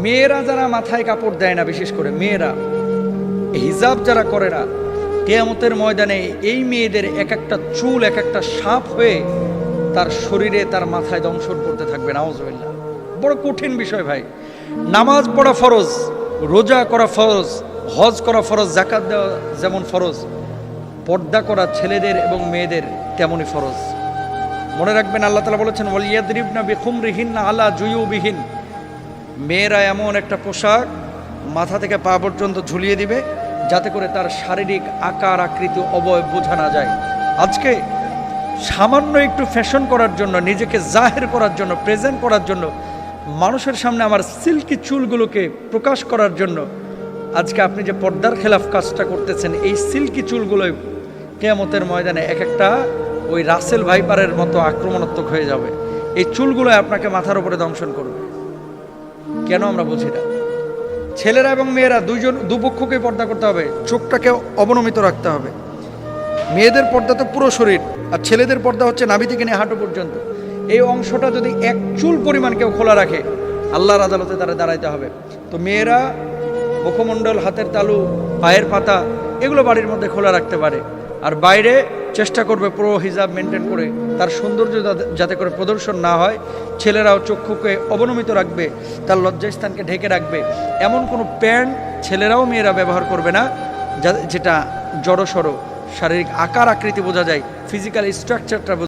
মেয়েরা যারা মাথায় কাপড় দেয় না, বিশেষ করে মেয়েরা হিজাব যারা করে না, কিয়ামতের ময়দানে এই মেয়েদের এক একটা চুল এক একটা সাপ হয়ে তার শরীরে তার মাথায় দংশন করতে থাকবে। নাউজুবিল্লাহ। বড় কঠিন বিষয় ভাই। নামাজ পড়া ফরজ, রোজা করা ফরজ, হজ করা ফরজ, যাকাত দেওয়া যেমন ফরজ, পর্দা করা ছেলেদের এবং মেয়েদের তেমনই ফরজ। মনে রাখবেন, আল্লাহ তাআলা বলেছেন ওয়ালিয়াদরিবনা বিখুমরিহিন্না আলা জুয়ুবিহিন, মেয়েরা এমন একটা পোশাক মাথা থেকে পা পর্যন্ত ঝুলিয়ে দিবে যাতে করে তার শারীরিক আকার আকৃতি অবয়ব বোঝা না যায়। আজকে সামান্য একটু ফ্যাশন করার জন্য, নিজেকে জাহের করার জন্য, প্রেজেন্ট করার জন্য, মানুষের সামনে আমার সিল্কি চুলগুলোকে প্রকাশ করার জন্য আজকে আপনি যে পর্দার খেলাফ কাজটা করতেছেন, এই সিল্কি চুলগুলোই কিয়ামতের ময়দানে এক একটা ওই রাসেল ভাইপারের মতো আক্রমণাত্মক হয়ে যাবে। এই চুলগুলো আপনাকে মাথার উপরে দংশন করবে। কেন আমরা বুঝি না? ছেলেরা এবং মেয়েরা দুপক্ষকে পর্দা করতে হবে, চোখটাকে অবনমিত রাখতে হবে। মেয়েদের পর্দা তো পুরো শরীর, আর ছেলেদের পর্দা হচ্ছে নাভি থেকে নিয়ে হাঁটু পর্যন্ত। এই অংশটা যদি এক চুল পরিমাণ কেউ খোলা রাখে, আল্লাহর আদালতে তারা দাঁড়াইতে হবে। তো মেয়েরা মুখমণ্ডল, হাতের তালু, পায়ের পাতা এগুলো বাড়ির মধ্যে খোলা রাখতে পারে, আর বাইরে চেষ্টা করবে পুরো হিজাব মেনটেন করে তার সৌন্দর্য যাতে করে প্রদর্শন না হয়। ছেলেরাও চক্ষুকে অবনমিত রাখবে, তার লজ্জাস্থানকে ঢেকে রাখবে। এমন কোনো প্যান্ট ছেলেরাও মেয়েরা ব্যবহার করবে না যেটা জড়সড় শারীরিক আকার আকৃতি বোঝা যায়, ফিজিক্যাল স্ট্রাকচারটা